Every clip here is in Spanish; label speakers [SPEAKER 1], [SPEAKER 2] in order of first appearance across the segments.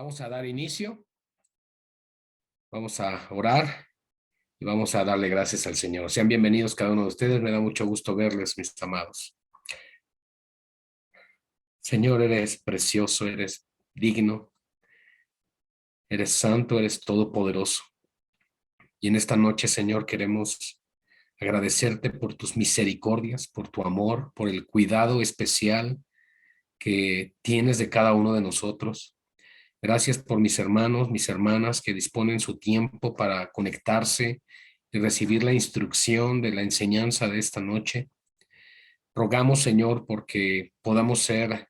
[SPEAKER 1] Vamos a dar inicio, vamos a orar y vamos a darle gracias al Señor. Sean bienvenidos cada uno de ustedes, me da mucho gusto verles, mis amados. Señor, eres precioso, eres digno, eres santo, eres todopoderoso. Y en esta noche, Señor, queremos agradecerte por tus misericordias, por tu amor, por el cuidado especial que tienes de cada uno de nosotros. Gracias por mis hermanos, mis hermanas que disponen su tiempo para conectarse y recibir la instrucción de la enseñanza de esta noche. Rogamos, Señor, porque podamos ser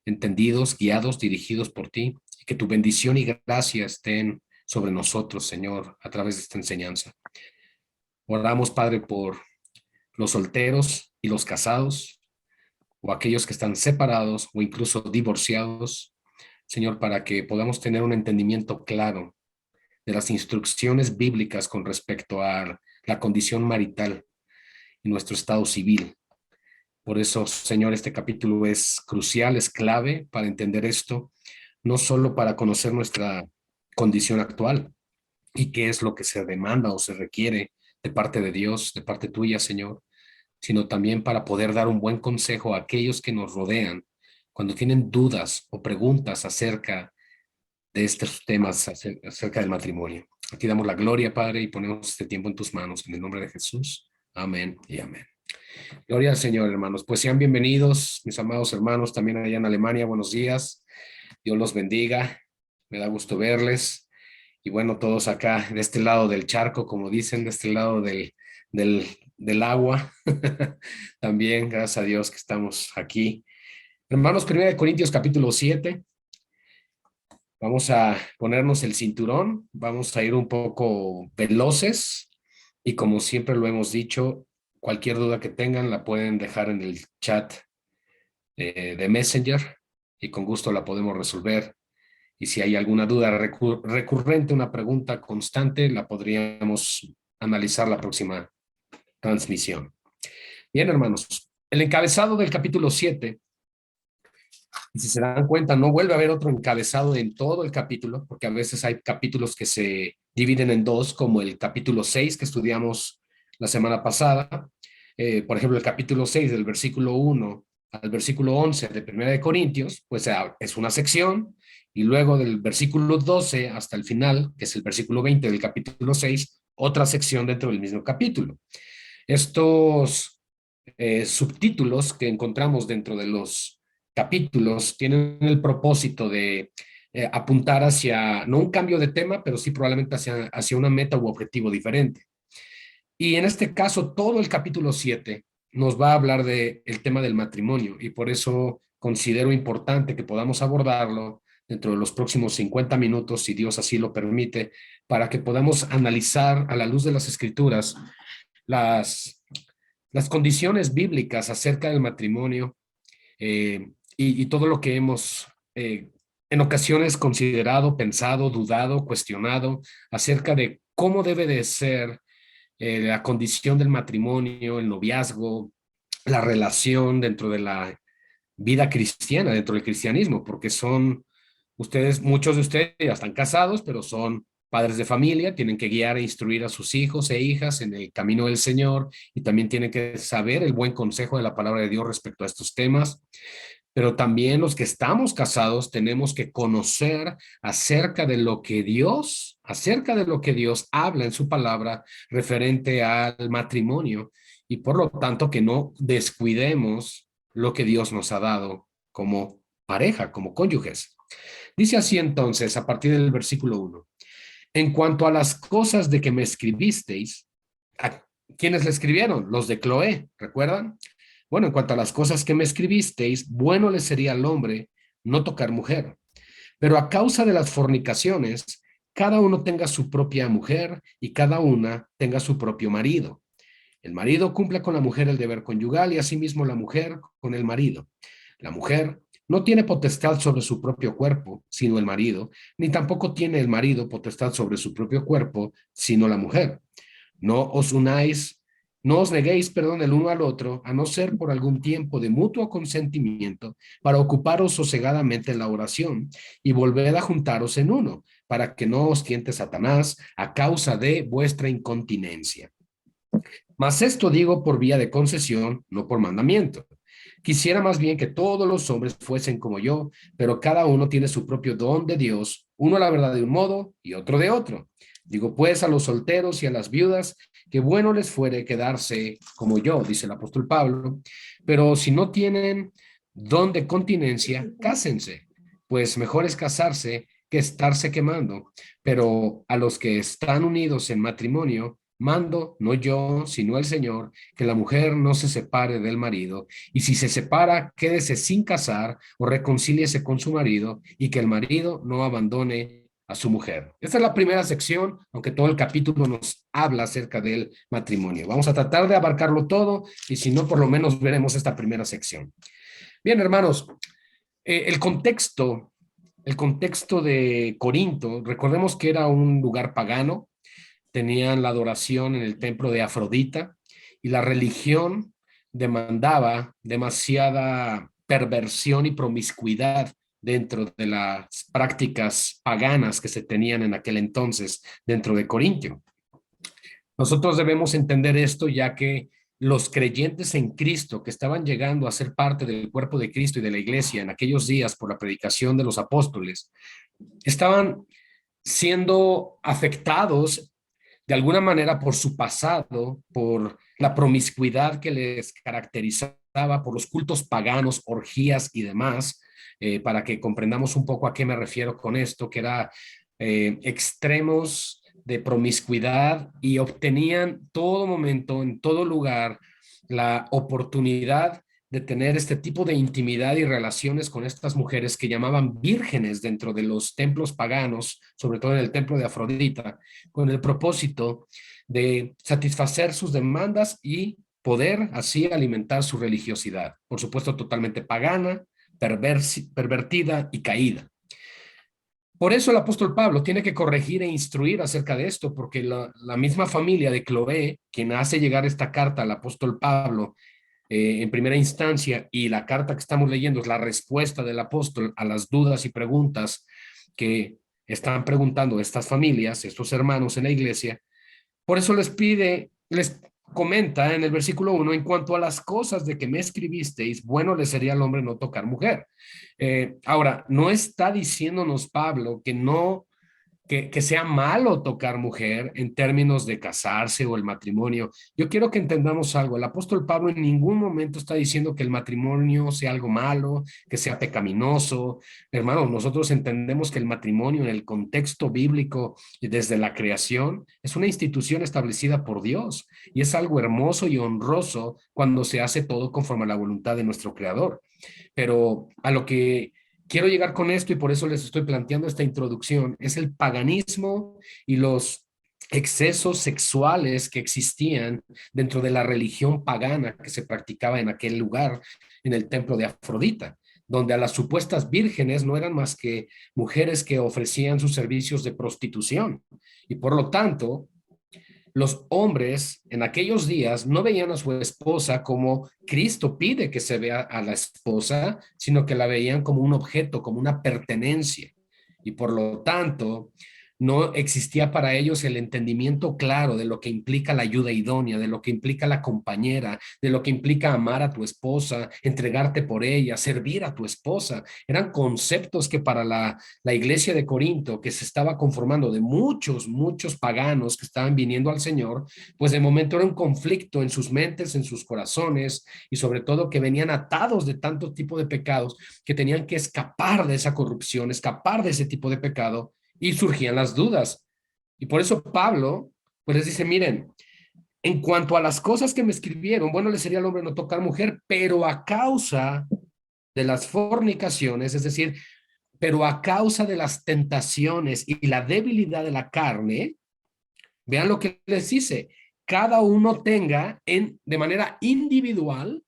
[SPEAKER 1] entendidos, guiados, dirigidos por ti, y que tu bendición y gracia estén sobre nosotros, Señor, a través de esta enseñanza. Oramos, Padre, por los solteros y los casados, o aquellos que están separados o incluso divorciados, Señor, para que podamos tener un entendimiento claro de las instrucciones bíblicas con respecto a la condición marital y nuestro estado civil. Por eso, Señor, este capítulo es crucial, es clave para entender esto, no solo para conocer nuestra condición actual y qué es lo que se demanda o se requiere de parte de Dios, de parte tuya, Señor, sino también para poder dar un buen consejo a aquellos que nos rodean cuando tienen dudas o preguntas acerca de estos temas, acerca del matrimonio. Aquí damos la gloria, Padre, y ponemos este tiempo en tus manos, en el nombre de Jesús. Amén y amén. Gloria al Señor, hermanos. Pues sean bienvenidos, mis amados hermanos, también allá en Alemania. Buenos días. Dios los bendiga. Me da gusto verles. Y bueno, todos acá, de este lado del charco, como dicen, de este lado del agua. También, gracias a Dios que estamos aquí. Hermanos, 1 Corintios capítulo 7. Vamos a ponernos el cinturón, vamos a ir un poco veloces y como siempre lo hemos dicho, cualquier duda que tengan la pueden dejar en el chat de Messenger y con gusto la podemos resolver. Y si hay alguna duda recurrente, una pregunta constante, la podríamos analizar la próxima transmisión. Bien, hermanos, el encabezado del capítulo 7. Y si se dan cuenta, no vuelve a haber otro encabezado en todo el capítulo, porque a veces hay capítulos que se dividen en dos, como el capítulo 6 que estudiamos la semana pasada. Por ejemplo, el capítulo 6 del versículo 1 al versículo 11 de Primera de Corintios, pues es una sección, y luego del versículo 12 hasta el final, que es el versículo 20 del capítulo 6, otra sección dentro del mismo capítulo. Estos subtítulos que encontramos dentro de los capítulos tienen el propósito de apuntar hacia, no un cambio de tema, pero sí probablemente hacia una meta u objetivo diferente. Y en este caso, todo el capítulo 7 nos va a hablar del tema del matrimonio y por eso considero importante que podamos abordarlo dentro de los próximos 50 minutos, si Dios así lo permite, para que podamos analizar a la luz de las escrituras las condiciones bíblicas acerca del matrimonio y todo lo que hemos en ocasiones considerado, pensado, dudado, cuestionado acerca de cómo debe de ser la condición del matrimonio, el noviazgo, la relación dentro de la vida cristiana, dentro del cristianismo, porque muchos de ustedes ya están casados, pero son padres de familia, tienen que guiar e instruir a sus hijos e hijas en el camino del Señor y también tienen que saber el buen consejo de la palabra de Dios respecto a estos temas. Pero también los que estamos casados tenemos que conocer acerca de lo que Dios habla en su palabra referente al matrimonio y por lo tanto que no descuidemos lo que Dios nos ha dado como pareja, como cónyuges. Dice así entonces, a partir del versículo 1, en cuanto a las cosas de que me escribisteis, ¿a quiénes le escribieron? Los de Cloé, ¿recuerdan? Bueno, en cuanto a las cosas que me escribisteis, bueno le sería al hombre no tocar mujer. Pero a causa de las fornicaciones, cada uno tenga su propia mujer y cada una tenga su propio marido. El marido cumpla con la mujer el deber conyugal y asimismo la mujer con el marido. La mujer no tiene potestad sobre su propio cuerpo, sino el marido, ni tampoco tiene el marido potestad sobre su propio cuerpo, sino la mujer. No os unáis No os neguéis perdón el uno al otro, a no ser por algún tiempo de mutuo consentimiento, para ocuparos sosegadamente en la oración y volved a juntaros en uno, para que no os tiente Satanás a causa de vuestra incontinencia. Mas esto digo por vía de concesión, no por mandamiento. Quisiera más bien que todos los hombres fuesen como yo, pero cada uno tiene su propio don de Dios, uno a la verdad de un modo y otro de otro. Digo pues a los solteros y a las viudas que bueno les fuere quedarse como yo, dice el apóstol Pablo, pero si no tienen don de continencia, cásense, pues mejor es casarse que estarse quemando, pero a los que están unidos en matrimonio, mando, no yo, sino el Señor, que la mujer no se separe del marido, y si se separa, quédese sin casar o reconcíliese con su marido, y que el marido no abandone a su mujer. Esta es la primera sección, aunque todo el capítulo nos habla acerca del matrimonio. Vamos a tratar de abarcarlo todo, y si no, por lo menos veremos esta primera sección. Bien, hermanos, el contexto de Corinto, recordemos que era un lugar pagano, tenían la adoración en el templo de Afrodita y la religión demandaba demasiada perversión y promiscuidad dentro de las prácticas paganas que se tenían en aquel entonces dentro de Corintio. Nosotros debemos entender esto ya que los creyentes en Cristo que estaban llegando a ser parte del cuerpo de Cristo y de la iglesia en aquellos días por la predicación de los apóstoles, estaban siendo afectados de alguna manera por su pasado, por la promiscuidad que les caracterizaba, por los cultos paganos, orgías y demás, para que comprendamos un poco a qué me refiero con esto, que era extremos de promiscuidad y obtenían todo momento, en todo lugar, la oportunidad de tener este tipo de intimidad y relaciones con estas mujeres que llamaban vírgenes dentro de los templos paganos, sobre todo en el templo de Afrodita, con el propósito de satisfacer sus demandas y poder así alimentar su religiosidad. Por supuesto, totalmente pagana, pervertida y caída. Por eso el apóstol Pablo tiene que corregir e instruir acerca de esto, porque la misma familia de Cloé, quien hace llegar esta carta al apóstol Pablo en primera instancia, y la carta que estamos leyendo es la respuesta del apóstol a las dudas y preguntas que están preguntando estas familias, estos hermanos en la iglesia. Por eso les comenta en el versículo 1, en cuanto a las cosas de que me escribisteis, bueno le sería al hombre no tocar mujer. Ahora, no está diciéndonos Pablo que no que sea malo tocar mujer en términos de casarse o el matrimonio. Yo quiero que entendamos algo. El apóstol Pablo en ningún momento está diciendo que el matrimonio sea algo malo, que sea pecaminoso. Hermanos, nosotros entendemos que el matrimonio en el contexto bíblico y desde la creación es una institución establecida por Dios y es algo hermoso y honroso cuando se hace todo conforme a la voluntad de nuestro Creador. Pero a lo que quiero llegar con esto y por eso les estoy planteando esta introducción, es el paganismo y los excesos sexuales que existían dentro de la religión pagana que se practicaba en aquel lugar, en el templo de Afrodita, donde a las supuestas vírgenes no eran más que mujeres que ofrecían sus servicios de prostitución. Y por lo tanto, los hombres en aquellos días no veían a su esposa como Cristo pide que se vea a la esposa, sino que la veían como un objeto, como una pertenencia. Y por lo tanto, no existía para ellos el entendimiento claro de lo que implica la ayuda idónea, de lo que implica la compañera, de lo que implica amar a tu esposa, entregarte por ella, servir a tu esposa. Eran conceptos que para la iglesia de Corinto, que se estaba conformando de muchos paganos que estaban viniendo al Señor, pues de momento era un conflicto en sus mentes, en sus corazones y sobre todo que venían atados de tanto tipo de pecados que tenían que escapar de esa corrupción, escapar de ese tipo de pecado y surgían las dudas. Y por eso Pablo, pues les dice, miren, en cuanto a las cosas que me escribieron, bueno, le sería al hombre no tocar mujer, pero a causa de las fornicaciones, es decir, pero a causa de las tentaciones y la debilidad de la carne, vean lo que les dice, cada uno tenga de manera individual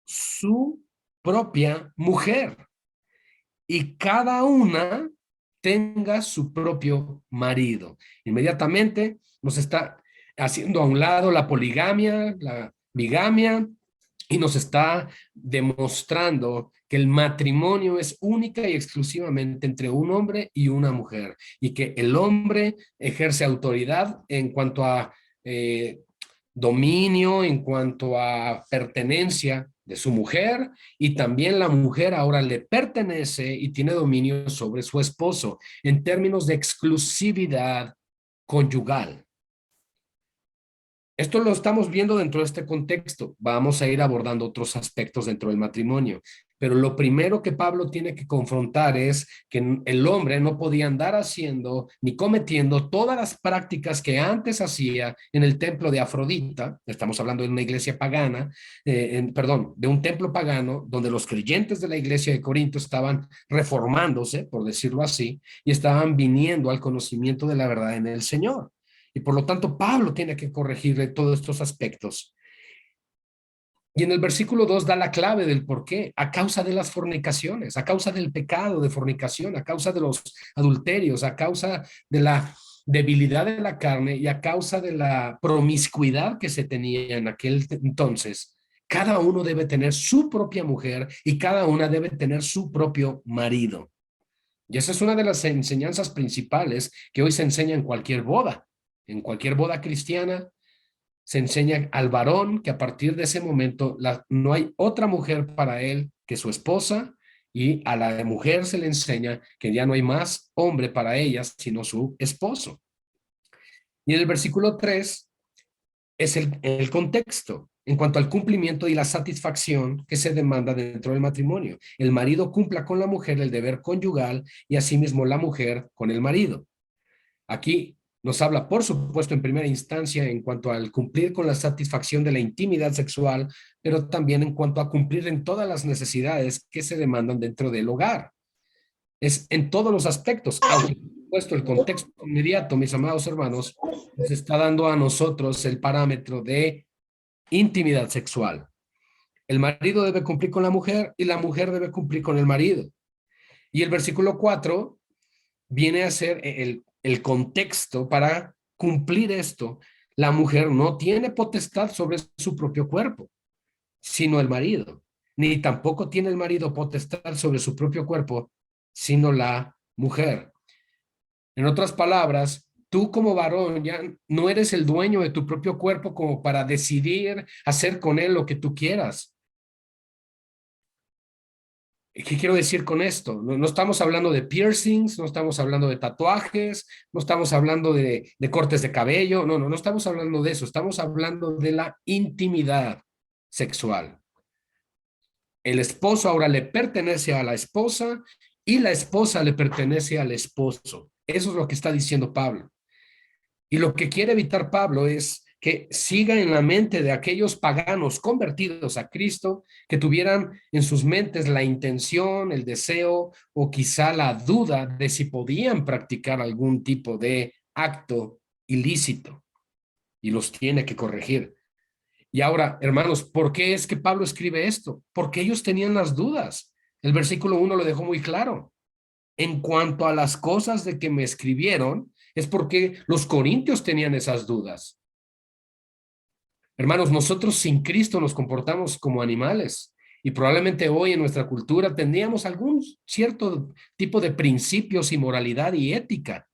[SPEAKER 1] su propia mujer y cada una tenga su propio marido. Inmediatamente nos está haciendo a un lado la poligamia, la bigamia, y nos está demostrando que el matrimonio es única y exclusivamente entre un hombre y una mujer, y que el hombre ejerce autoridad en cuanto a dominio, en cuanto a pertenencia de su mujer, y también la mujer ahora le pertenece y tiene dominio sobre su esposo en términos de exclusividad conyugal. Esto lo estamos viendo dentro de este contexto. Vamos a ir abordando otros aspectos dentro del matrimonio, pero lo primero que Pablo tiene que confrontar es que el hombre no podía andar haciendo ni cometiendo todas las prácticas que antes hacía en el templo de Afrodita. Estamos hablando de una iglesia pagana, perdón, de un templo pagano donde los creyentes de la iglesia de Corinto estaban reformándose, por decirlo así, y estaban viniendo al conocimiento de la verdad en el Señor. Y por lo tanto, Pablo tiene que corregirle todos estos aspectos. Y en el versículo 2 da la clave del por qué, a causa de las fornicaciones, a causa del pecado de fornicación, a causa de los adulterios, a causa de la debilidad de la carne y a causa de la promiscuidad que se tenía en aquel entonces. Cada uno debe tener su propia mujer y cada una debe tener su propio marido. Y esa es una de las enseñanzas principales que hoy se enseña en cualquier boda. En cualquier boda cristiana se enseña al varón que a partir de ese momento no hay otra mujer para él que su esposa, y a la mujer se le enseña que ya no hay más hombre para ella sino su esposo. Y en el versículo 3 es el contexto en cuanto al cumplimiento y la satisfacción que se demanda dentro del matrimonio. El marido cumpla con la mujer el deber conyugal y asimismo la mujer con el marido. Aquí nos habla, por supuesto, en primera instancia en cuanto al cumplir con la satisfacción de la intimidad sexual, pero también en cuanto a cumplir en todas las necesidades que se demandan dentro del hogar. Es en todos los aspectos, aunque por supuesto el contexto inmediato, mis amados hermanos, nos está dando a nosotros el parámetro de intimidad sexual. El marido debe cumplir con la mujer y la mujer debe cumplir con el marido. Y el versículo 4 viene a ser el contexto para cumplir esto. La mujer no tiene potestad sobre su propio cuerpo, sino el marido, ni tampoco tiene el marido potestad sobre su propio cuerpo, sino la mujer. En otras palabras, tú como varón ya no eres el dueño de tu propio cuerpo como para decidir hacer con él lo que tú quieras. ¿Qué quiero decir con esto? No, no estamos hablando de piercings, no estamos hablando de tatuajes, no estamos hablando de cortes de cabello, no estamos hablando de eso, estamos hablando de la intimidad sexual. El esposo ahora le pertenece a la esposa y la esposa le pertenece al esposo. Eso es lo que está diciendo Pablo. Y lo que quiere evitar Pablo es que siga en la mente de aquellos paganos convertidos a Cristo, que tuvieran en sus mentes la intención, el deseo o quizá la duda de si podían practicar algún tipo de acto ilícito, y los tiene que corregir. Y ahora, hermanos, ¿por qué es que Pablo escribe esto? Porque ellos tenían las dudas. El versículo 1 lo dejó muy claro. En cuanto a las cosas de que me escribieron, es porque los corintios tenían esas dudas. Hermanos, nosotros sin Cristo nos comportamos como animales, y probablemente hoy en nuestra cultura tendríamos algún cierto tipo de principios y moralidad y ética,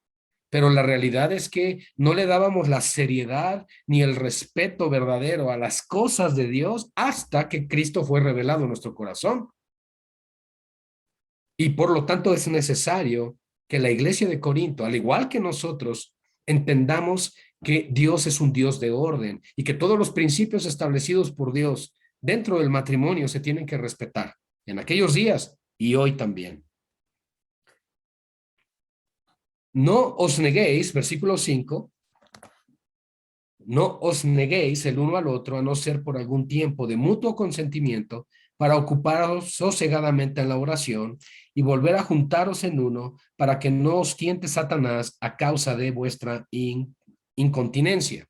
[SPEAKER 1] pero la realidad es que no le dábamos la seriedad ni el respeto verdadero a las cosas de Dios hasta que Cristo fue revelado en nuestro corazón. Y por lo tanto es necesario que la iglesia de Corinto, al igual que nosotros, entendamos que Dios es un Dios de orden y que todos los principios establecidos por Dios dentro del matrimonio se tienen que respetar en aquellos días y hoy también. No os neguéis, versículo 5, no os neguéis el uno al otro a no ser por algún tiempo de mutuo consentimiento para ocuparos sosegadamente en la oración y volver a juntaros en uno para que no os tiente Satanás a causa de vuestra incontinencia.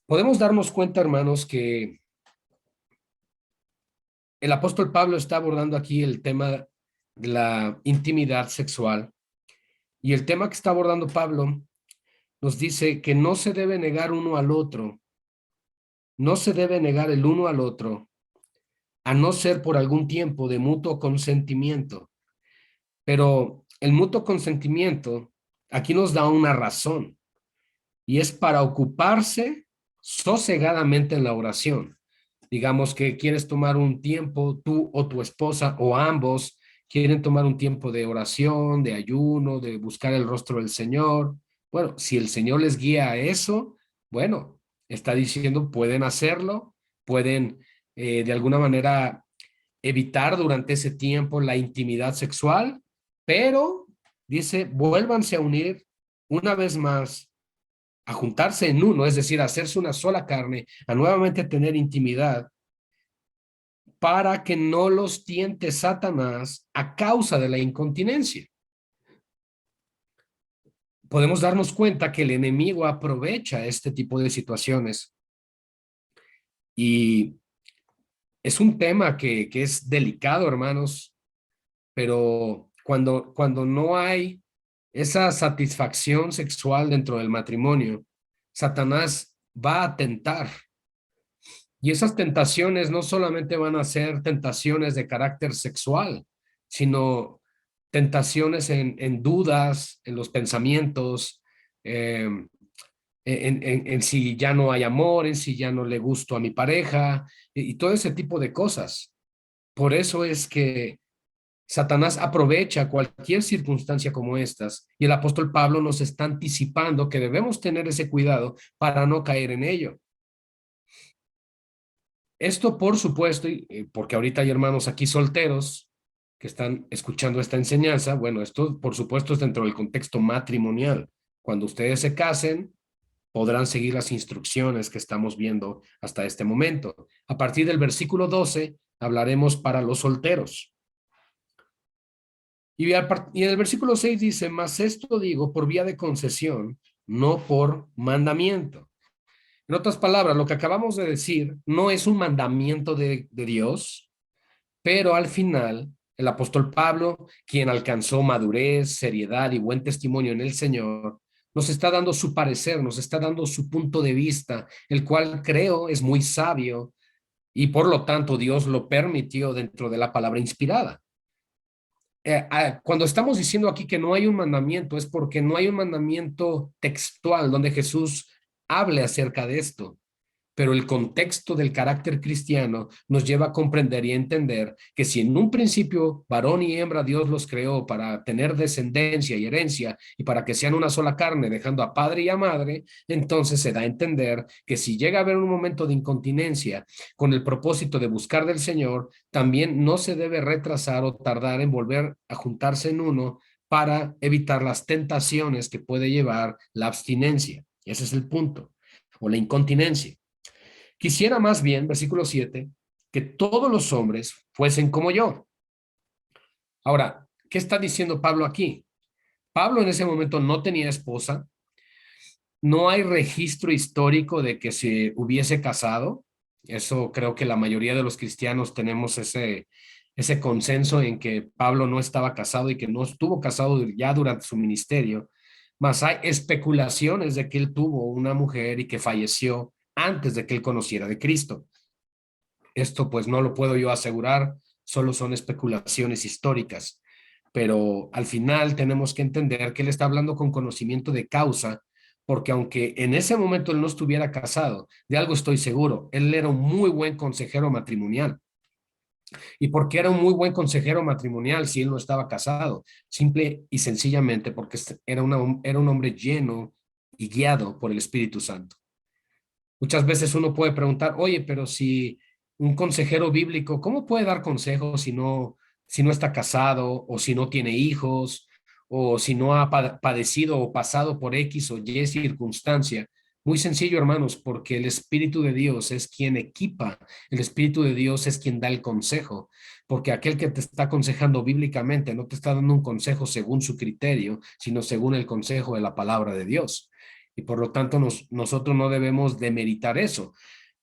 [SPEAKER 1] Podemos darnos cuenta, hermanos, que el apóstol Pablo está abordando aquí el tema de la intimidad sexual, y el tema que está abordando Pablo nos dice que no se debe negar uno al otro, no se debe negar el uno al otro, a no ser por algún tiempo de mutuo consentimiento. Pero el mutuo consentimiento aquí nos da una razón y es para ocuparse sosegadamente en la oración. Digamos que quieres tomar un tiempo, tú o tu esposa o ambos quieren tomar un tiempo de oración, de ayuno, de buscar el rostro del Señor. Bueno, si el Señor les guía a eso, bueno, está diciendo, pueden hacerlo, pueden de alguna manera evitar durante ese tiempo la intimidad sexual, pero dice, vuélvanse a unir una vez más, a juntarse en uno, es decir, a hacerse una sola carne, a nuevamente tener intimidad, para que no los tiente Satanás a causa de la incontinencia. Podemos darnos cuenta que el enemigo aprovecha este tipo de situaciones y es un tema que es delicado, hermanos, pero cuando no hay esa satisfacción sexual dentro del matrimonio, Satanás va a tentar. Y esas tentaciones no solamente van a ser tentaciones de carácter sexual, sino tentaciones en dudas, en los pensamientos, eh, en si ya no hay amor, en si ya no le gusto a mi pareja y todo ese tipo de cosas. Por eso es que Satanás aprovecha cualquier circunstancia como estas y el apóstol Pablo nos está anticipando que debemos tener ese cuidado para no caer en ello. Esto, por supuesto, porque ahorita hay hermanos aquí solteros que están escuchando esta enseñanza, bueno, esto, por supuesto, es dentro del contexto matrimonial. Cuando ustedes se casen, podrán seguir las instrucciones que estamos viendo hasta este momento. A partir del versículo 12, hablaremos para los solteros. Y en el versículo 6 dice, mas esto digo por vía de concesión, no por mandamiento. En otras palabras, lo que acabamos de decir no es un mandamiento de Dios, pero al final el apóstol Pablo, quien alcanzó madurez, seriedad y buen testimonio en el Señor, nos está dando su parecer, nos está dando su punto de vista, el cual creo es muy sabio y por lo tanto Dios lo permitió dentro de la palabra inspirada. Cuando estamos diciendo aquí que no hay un mandamiento, es porque no hay un mandamiento textual donde Jesús hable acerca de esto, pero el contexto del carácter cristiano nos lleva a comprender y entender que si en un principio varón y hembra Dios los creó para tener descendencia y herencia y para que sean una sola carne, dejando a padre y a madre, entonces se da a entender que si llega a haber un momento de incontinencia con el propósito de buscar del Señor, también no se debe retrasar o tardar en volver a juntarse en uno para evitar las tentaciones que puede llevar la abstinencia. Ese es el punto, o la incontinencia. Quisiera más bien, versículo 7, que todos los hombres fuesen como yo. Ahora, ¿qué está diciendo Pablo aquí? Pablo en ese momento no tenía esposa, no hay registro histórico de que se hubiese casado. Eso creo que la mayoría de los cristianos tenemos ese consenso en que Pablo no estaba casado y que no estuvo casado ya durante su ministerio. Mas hay especulaciones de que él tuvo una mujer y que falleció antes de que él conociera de Cristo. Esto pues no lo puedo yo asegurar, solo son especulaciones históricas, pero al final tenemos que entender que él está hablando con conocimiento de causa, porque aunque en ese momento él no estuviera casado, de algo estoy seguro, él era un muy buen consejero matrimonial. ¿Y por qué era un muy buen consejero matrimonial si él no estaba casado? Simple y sencillamente porque era un hombre lleno y guiado por el Espíritu Santo. Muchas veces uno puede preguntar, oye, pero si un consejero bíblico, ¿cómo puede dar consejos si no está casado o si no tiene hijos o si no ha padecido o pasado por X o Y circunstancia? Muy sencillo, hermanos, porque el Espíritu de Dios es quien equipa, el Espíritu de Dios es quien da el consejo, porque aquel que te está aconsejando bíblicamente no te está dando un consejo según su criterio, sino según el consejo de la palabra de Dios y por lo tanto nosotros no debemos demeritar eso.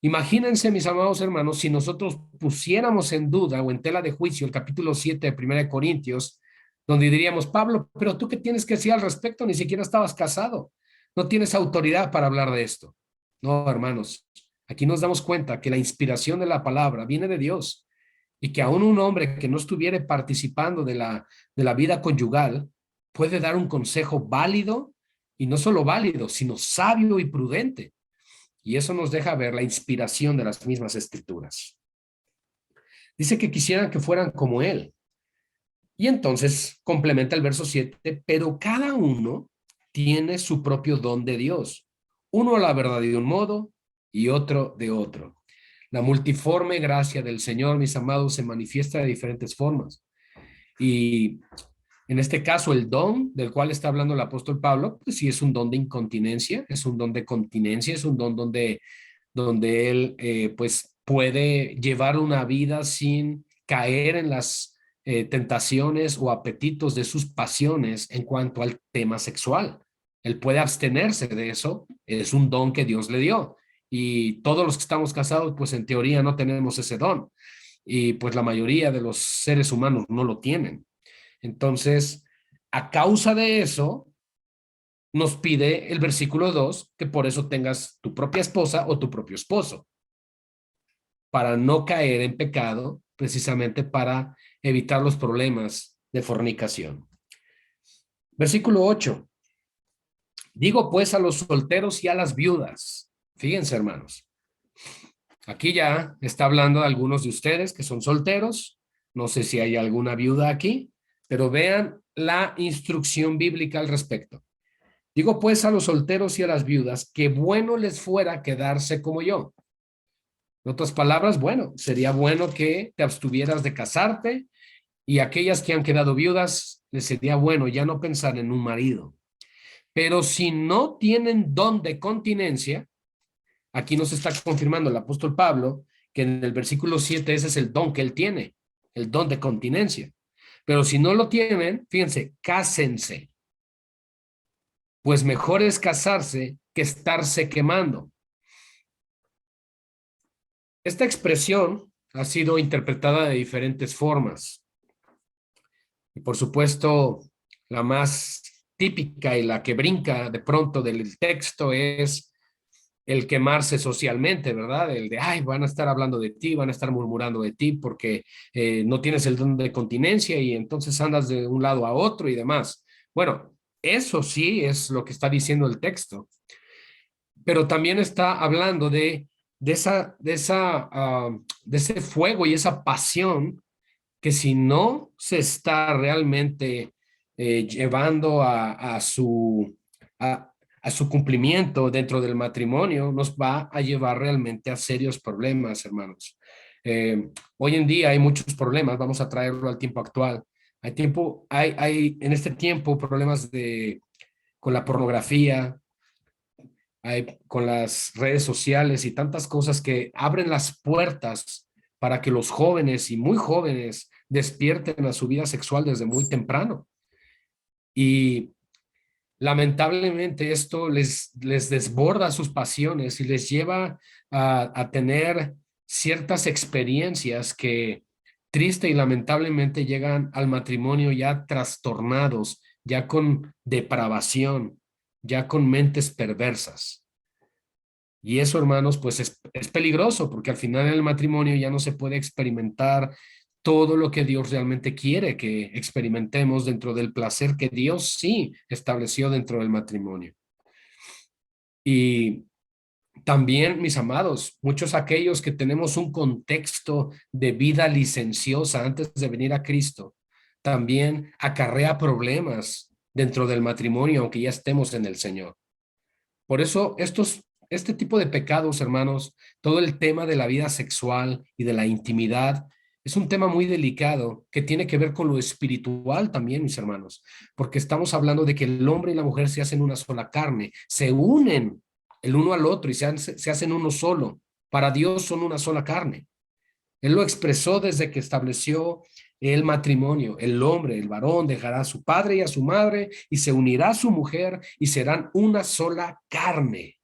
[SPEAKER 1] Imagínense, mis amados hermanos, si nosotros pusiéramos en duda o en tela de juicio el capítulo 7 de Primera de Corintios, donde diríamos, Pablo, pero tú qué tienes que decir al respecto, ni siquiera estabas casado. no tienes autoridad para hablar de esto. No, hermanos, aquí nos damos cuenta que la inspiración de la palabra viene de Dios y que aún un hombre que no estuviera participando de la vida conyugal puede dar un consejo válido y no solo válido, sino sabio y prudente. Y eso nos deja ver la inspiración de las mismas escrituras. Dice que quisieran que fueran como él. Y entonces complementa el verso 7, pero cada uno tiene su propio don de Dios. Uno a la verdad de un modo y otro de otro. La multiforme gracia del Señor, mis amados, se manifiesta de diferentes formas. Y en este caso, el don del cual está hablando el apóstol Pablo, pues sí es un don de incontinencia, es un don de continencia, es un don donde él pues puede llevar una vida sin caer en las tentaciones o apetitos de sus pasiones en cuanto al tema sexual. Él puede abstenerse de eso, es un don que Dios le dio. Y todos los que estamos casados, pues en teoría no tenemos ese don. Y pues la mayoría de los seres humanos no lo tienen. Entonces, a causa de eso, nos pide el versículo 2 que por eso tengas tu propia esposa o tu propio esposo, para no caer en pecado, precisamente para evitar los problemas de fornicación. Versículo 8. Digo pues a los solteros y a las viudas. Fíjense, hermanos. Aquí ya está hablando de algunos de ustedes que son solteros. No sé si hay alguna viuda aquí, pero vean la instrucción bíblica al respecto. Digo pues a los solteros y a las viudas que bueno les fuera quedarse como yo. En otras palabras, bueno, sería bueno que te abstuvieras de casarte y aquellas que han quedado viudas, les sería bueno ya no pensar en un marido. Pero si no tienen don de continencia, aquí nos está confirmando el apóstol Pablo que en el versículo 7 ese es el don que él tiene, el don de continencia. Pero si no lo tienen, fíjense, cásense, pues mejor es casarse que estarse quemando. Esta expresión ha sido interpretada de diferentes formas. Y por supuesto, la más típica y la que brinca de pronto del texto es el quemarse socialmente, ¿verdad? El de, ay, van a estar hablando de ti, van a estar murmurando de ti porque no tienes el don de continencia y entonces andas de un lado a otro y demás. Bueno, eso sí es lo que está diciendo el texto, pero también está hablando de ese fuego y esa pasión que si no se está realmente llevando a su cumplimiento dentro del matrimonio, nos va a llevar realmente a serios problemas, hermanos. Hoy en día hay muchos problemas, vamos a traerlo al tiempo actual. Hay en este tiempo problemas con la pornografía, con las redes sociales y tantas cosas que abren las puertas para que los jóvenes y muy jóvenes despierten a su vida sexual desde muy temprano. Y lamentablemente esto les desborda sus pasiones y les lleva a tener ciertas experiencias que triste y lamentablemente llegan al matrimonio ya trastornados, ya con depravación, ya con mentes perversas. Y eso, hermanos, pues es peligroso porque al final en el matrimonio ya no se puede experimentar todo lo que Dios realmente quiere que experimentemos dentro del placer que Dios sí estableció dentro del matrimonio. Y también, mis amados, muchos aquellos que tenemos un contexto de vida licenciosa antes de venir a Cristo, también acarrea problemas dentro del matrimonio, aunque ya estemos en el Señor. Por eso este tipo de pecados, hermanos, todo el tema de la vida sexual y de la intimidad, es un tema muy delicado que tiene que ver con lo espiritual también, mis hermanos, porque estamos hablando de que el hombre y la mujer se hacen una sola carne, se unen el uno al otro y se hacen uno solo. Para Dios son una sola carne. Él lo expresó desde que estableció el matrimonio. El hombre, el varón, dejará a su padre y a su madre y se unirá a su mujer y serán una sola carne.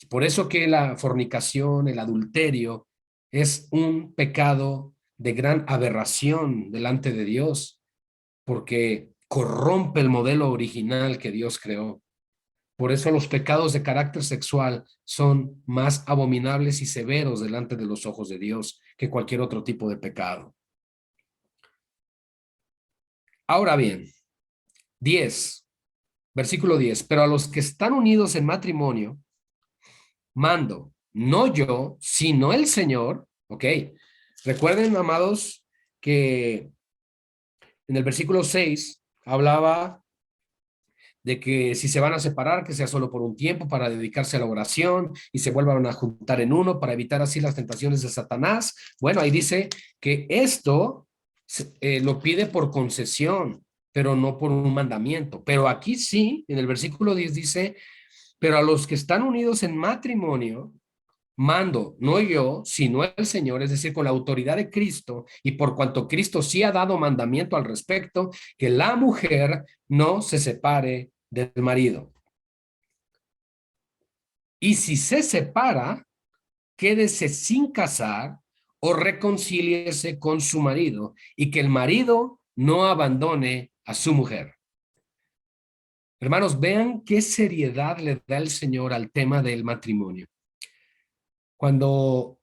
[SPEAKER 1] Por eso que la fornicación, el adulterio, es un pecado de gran aberración delante de Dios, porque corrompe el modelo original que Dios creó. Por eso los pecados de carácter sexual son más abominables y severos delante de los ojos de Dios que cualquier otro tipo de pecado. Ahora bien, 10, versículo 10, pero a los que están unidos en matrimonio, mando, no yo, sino el Señor, ¿ok? Recuerden, amados, que en el versículo 6 hablaba de que si se van a separar, que sea solo por un tiempo para dedicarse a la oración y se vuelvan a juntar en uno para evitar así las tentaciones de Satanás. Bueno, ahí dice que esto lo pide por concesión, pero no por un mandamiento. Pero aquí sí, en el versículo 10 dice, pero a los que están unidos en matrimonio, mando, no yo, sino el Señor, es decir, con la autoridad de Cristo, y por cuanto Cristo sí ha dado mandamiento al respecto, que la mujer no se separe del marido. Y si se separa, quédese sin casar o reconcíliese con su marido, y que el marido no abandone a su mujer. Hermanos, vean qué seriedad le da el Señor al tema del matrimonio. Cuando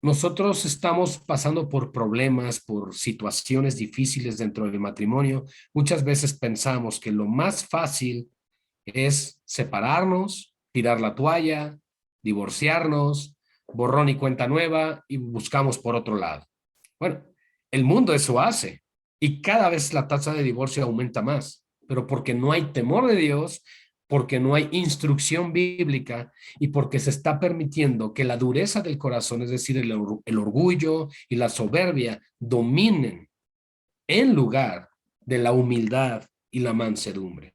[SPEAKER 1] nosotros estamos pasando por problemas, por situaciones difíciles dentro del matrimonio, muchas veces pensamos que lo más fácil es separarnos, tirar la toalla, divorciarnos, borrón y cuenta nueva y buscamos por otro lado. Bueno, el mundo eso hace y cada vez la tasa de divorcio aumenta más, pero porque no hay temor de Dios, porque no hay instrucción bíblica y porque se está permitiendo que la dureza del corazón, es decir, el orgullo y la soberbia, dominen en lugar de la humildad y la mansedumbre.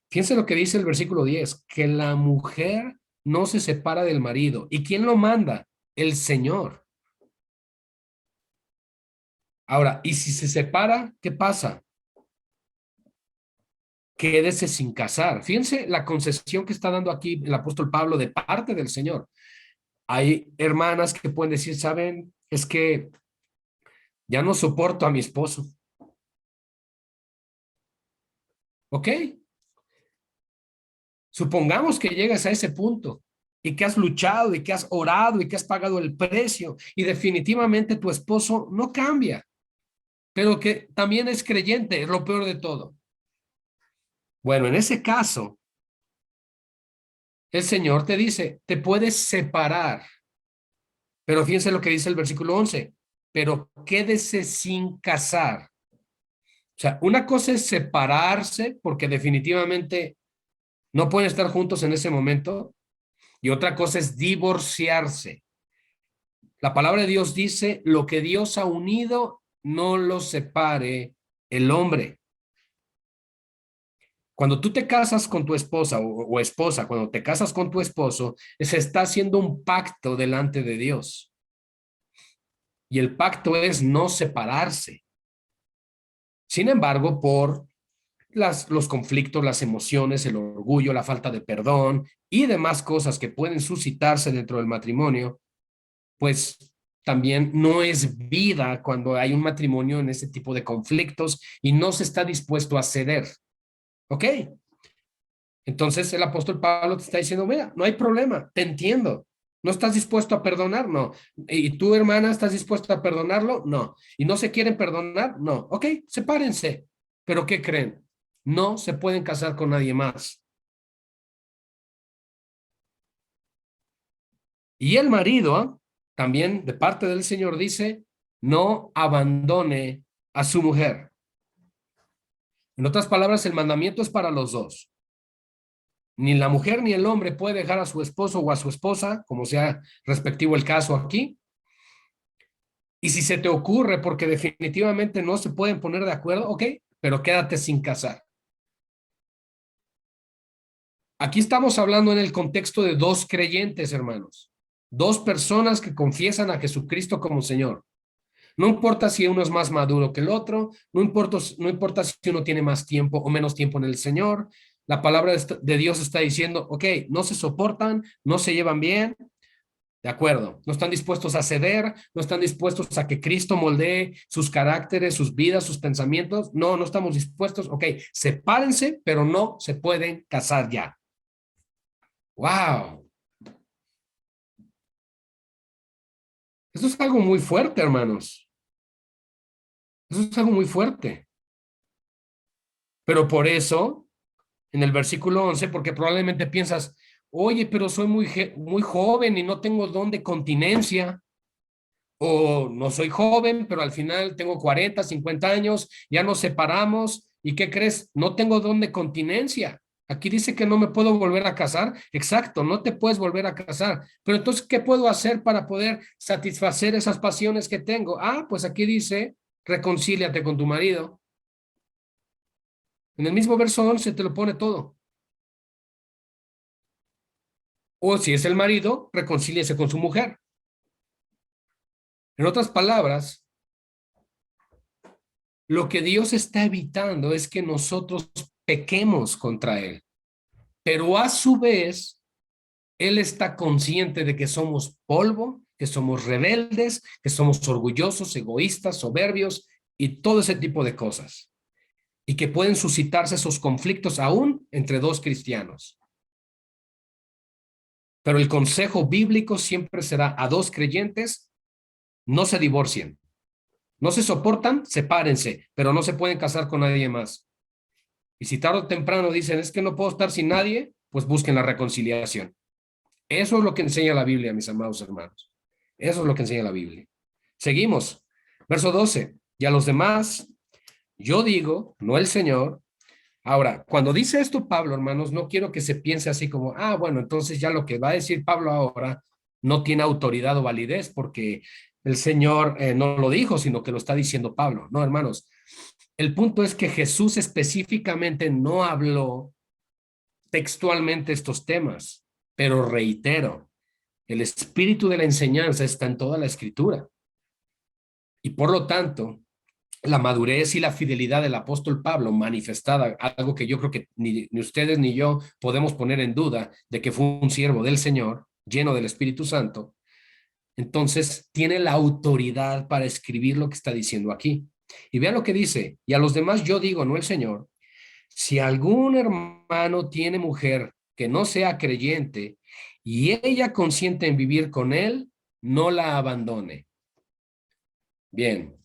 [SPEAKER 1] Fíjense lo que dice el versículo 10, que la mujer no se separa del marido. ¿Y quién lo manda? El Señor. Ahora, ¿y si se separa, qué pasa? Quédese sin casar. Fíjense la concesión que está dando aquí el apóstol Pablo de parte del Señor. Hay hermanas que pueden decir, ¿saben? Es que ya no soporto a mi esposo. ¿Ok? Supongamos que llegas a ese punto y que has luchado y que has orado y que has pagado el precio y definitivamente tu esposo no cambia, pero que también es creyente, es lo peor de todo. Bueno, en ese caso, el Señor te dice, te puedes separar, pero fíjense lo que dice el versículo 11, pero quédese sin casar. O sea, una cosa es separarse porque definitivamente no pueden estar juntos en ese momento y otra cosa es divorciarse. La palabra de Dios dice, lo que Dios ha unido, no lo separe el hombre. Cuando tú te casas con tu esposa o esposa, cuando te casas con tu esposo, se está haciendo un pacto delante de Dios. Y el pacto es no separarse. Sin embargo, por los conflictos, las emociones, el orgullo, la falta de perdón y demás cosas que pueden suscitarse dentro del matrimonio, pues también no es vida cuando hay un matrimonio en ese tipo de conflictos y no se está dispuesto a ceder. ¿Ok? Entonces el apóstol Pablo te está diciendo, mira, no hay problema, te entiendo. ¿No estás dispuesto a perdonar? No. ¿Y tu hermana estás dispuesta a perdonarlo? No. ¿Y no se quieren perdonar? No. Ok, sepárense. ¿Pero qué creen? No se pueden casar con nadie más. Y el marido, también de parte del Señor, dice, no abandone a su mujer. En otras palabras, el mandamiento es para los dos. Ni la mujer ni el hombre puede dejar a su esposo o a su esposa, como sea respectivo el caso aquí. Y si se te ocurre, porque definitivamente no se pueden poner de acuerdo, ok, pero quédate sin casar. Aquí estamos hablando en el contexto de dos creyentes, hermanos. Dos personas que confiesan a Jesucristo como Señor. No importa si uno es más maduro que el otro, no importa si uno tiene más tiempo o menos tiempo en el Señor. La palabra de Dios está diciendo, ok, no se soportan, no se llevan bien, de acuerdo, no están dispuestos a ceder, no están dispuestos a que Cristo moldee sus caracteres, sus vidas, sus pensamientos. No, no estamos dispuestos, ok, sepárense, pero no se pueden casar ya. Wow, eso es algo muy fuerte, hermanos. Eso es algo muy fuerte. Pero por eso, en el versículo 11, porque probablemente piensas, oye, pero soy muy joven y no tengo don de continencia. O no soy joven, pero al final tengo 40, 50 años, ya nos separamos. ¿Y qué crees? No tengo don de continencia. Aquí dice que no me puedo volver a casar. Exacto, no te puedes volver a casar. Pero entonces, ¿qué puedo hacer para poder satisfacer esas pasiones que tengo? Ah, pues aquí dice, reconcíliate con tu marido. En el mismo verso 11 te lo pone todo. O si es el marido, reconcíliese con su mujer. En otras palabras, lo que Dios está evitando es que nosotros pequemos contra Él, pero a su vez, Él está consciente de que somos polvo, que somos rebeldes, que somos orgullosos, egoístas, soberbios y todo ese tipo de cosas, y que pueden suscitarse esos conflictos aún entre dos cristianos. Pero el consejo bíblico siempre será a dos creyentes, no se divorcien, no se soportan, sepárense, pero no se pueden casar con nadie más. Y si tarde o temprano dicen, es que no puedo estar sin nadie, pues busquen la reconciliación. Eso es lo que enseña la Biblia, mis amados hermanos. Eso es lo que enseña la Biblia. Seguimos. Verso 12. Y a los demás, yo digo, no el Señor. Ahora, cuando dice esto Pablo, hermanos, no quiero que se piense así como, ah, bueno, entonces ya lo que va a decir Pablo ahora no tiene autoridad o validez porque el Señor no lo dijo, sino que lo está diciendo Pablo. No, hermanos, el punto es que Jesús específicamente no habló textualmente estos temas, pero reitero, el espíritu de la enseñanza está en toda la escritura y por lo tanto, la madurez y la fidelidad del apóstol Pablo manifestada, algo que yo creo que ni ustedes ni yo podemos poner en duda de que fue un siervo del Señor, lleno del Espíritu Santo, entonces tiene la autoridad para escribir lo que está diciendo aquí. Y vean lo que dice, y a los demás yo digo, no el Señor, si algún hermano tiene mujer que no sea creyente y ella consiente en vivir con él, no la abandone. Bien,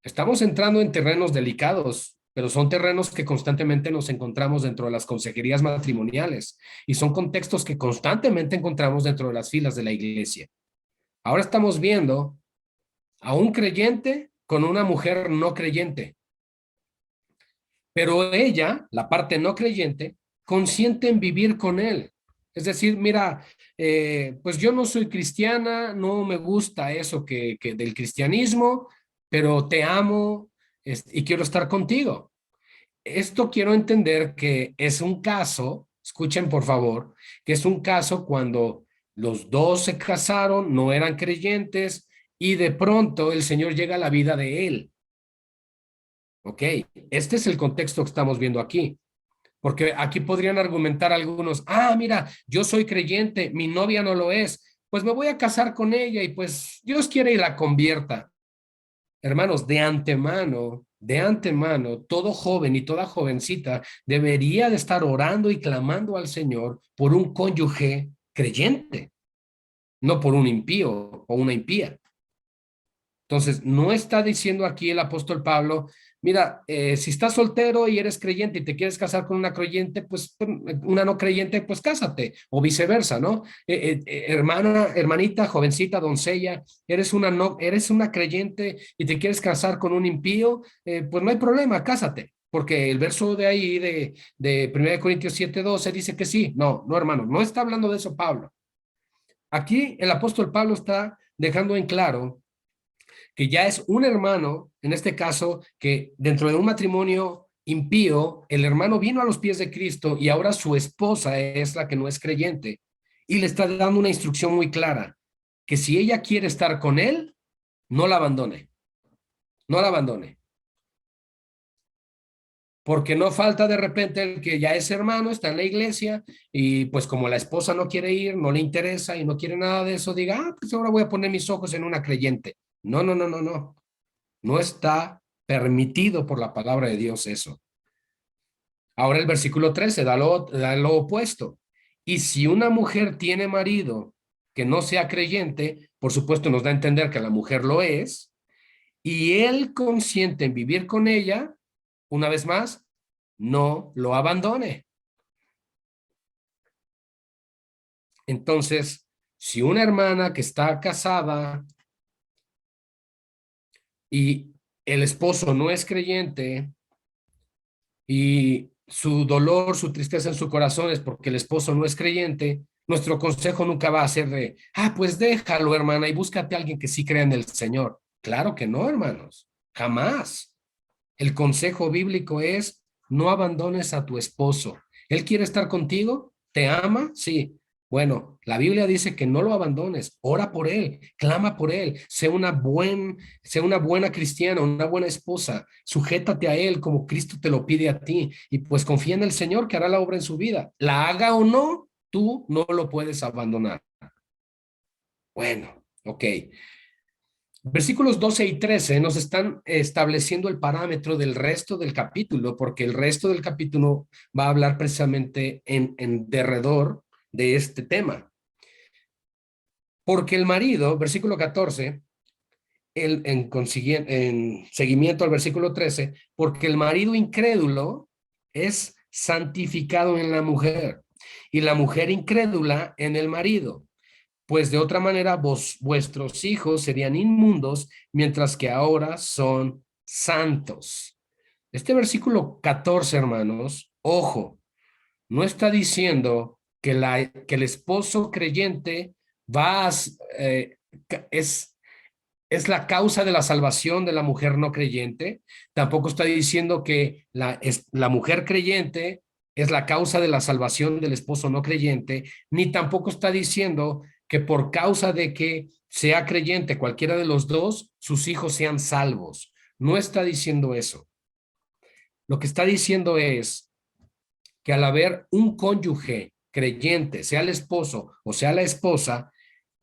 [SPEAKER 1] estamos entrando en terrenos delicados, pero son terrenos que constantemente nos encontramos dentro de las consejerías matrimoniales y son contextos que constantemente encontramos dentro de las filas de la iglesia. Ahora estamos viendo a un creyente con una mujer no creyente. Pero ella, la parte no creyente, consiente en vivir con él. Es decir, mira, pues yo no soy cristiana, no me gusta eso que del cristianismo, pero te amo y quiero estar contigo. Esto quiero entender que es un caso, escuchen por favor, que es un caso cuando los dos se casaron, no eran creyentes y de pronto el Señor llega a la vida de él. Ok, este es el contexto que estamos viendo aquí, porque aquí podrían argumentar algunos, ah, mira, yo soy creyente, mi novia no lo es, pues me voy a casar con ella y pues Dios quiere y la convierta. Hermanos, de antemano, todo joven y toda jovencita debería de estar orando y clamando al Señor por un cónyuge creyente, no por un impío o una impía. Entonces, no está diciendo aquí el apóstol Pablo, mira, si estás soltero y eres creyente y te quieres casar con una creyente, pues una no creyente, pues cásate, o viceversa, ¿no? Hermana, hermanita, jovencita, doncella, eres una creyente y te quieres casar con un impío, pues no hay problema, cásate. Porque el verso de ahí de 1 Corintios 7:12 dice que sí. No, no, hermano, no está hablando de eso Pablo. Aquí el apóstol Pablo está dejando en claro que ya es un hermano, en este caso, que dentro de un matrimonio impío, el hermano vino a los pies de Cristo y ahora su esposa es la que no es creyente y le está dando una instrucción muy clara, que si ella quiere estar con él, no la abandone, no la abandone. Porque no falta de repente el que ya es hermano, está en la iglesia y pues como la esposa no quiere ir, no le interesa y no quiere nada de eso, diga, ah, pues ahora voy a poner mis ojos en una creyente. No, no, no, no, no. No está permitido por la palabra de Dios eso. Ahora el versículo 13 da lo opuesto. Y si una mujer tiene marido que no sea creyente, por supuesto nos da a entender que la mujer lo es, y él consiente en vivir con ella, una vez más, no lo abandone. Entonces, si una hermana que está casada y el esposo no es creyente y su dolor, su tristeza en su corazón es porque el esposo no es creyente, nuestro consejo nunca va a ser de, pues déjalo, hermana, y búscate a alguien que sí crea en el Señor. Claro que no, hermanos, jamás. El consejo bíblico es, no abandones a tu esposo. ¿Él quiere estar contigo? ¿Te ama? Sí. Bueno, la Biblia dice que no lo abandones, ora por él, clama por él, sé una buena cristiana, una buena esposa, sujétate a él como Cristo te lo pide a ti y pues confía en el Señor que hará la obra en su vida. La haga o no, tú no lo puedes abandonar. Bueno, ok. Versículos 12 y 13 nos están estableciendo el parámetro del resto del capítulo, porque el resto del capítulo va a hablar precisamente en derredor de este tema. Porque el marido, versículo 14, en seguimiento al versículo 13, porque el marido incrédulo es santificado en la mujer y la mujer incrédula en el marido, pues de otra manera vuestros hijos serían inmundos, mientras que ahora son santos. Este versículo 14, hermanos, ojo, no está diciendo que el esposo creyente va a, es, es la causa de la salvación de la mujer no creyente. Tampoco está diciendo que la mujer creyente es la causa de la salvación del esposo no creyente, ni tampoco está diciendo que por causa de que sea creyente cualquiera de los dos, sus hijos sean salvos. No está diciendo eso. Lo que está diciendo es que al haber un cónyuge creyente, sea el esposo o sea la esposa,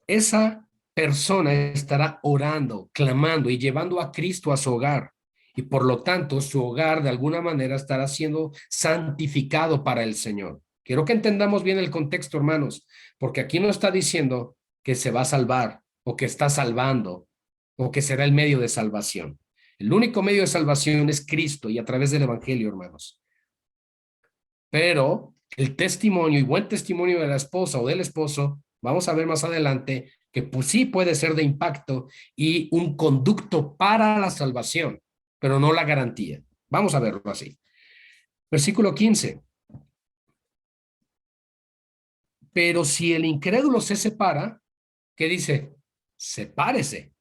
[SPEAKER 1] esa persona estará orando, clamando y llevando a Cristo a su hogar. Y por lo tanto, su hogar de alguna manera estará siendo santificado para el Señor. Quiero que entendamos bien el contexto, hermanos, porque aquí no está diciendo que se va a salvar o que está salvando o que será el medio de salvación. El único medio de salvación es Cristo y a través del Evangelio, hermanos. Pero el testimonio y buen testimonio de la esposa o del esposo, vamos a ver más adelante que pues sí puede ser de impacto y un conducto para la salvación, pero no la garantía. Vamos a verlo así. Versículo 15. Pero si el incrédulo se separa, ¿qué dice? Sepárese,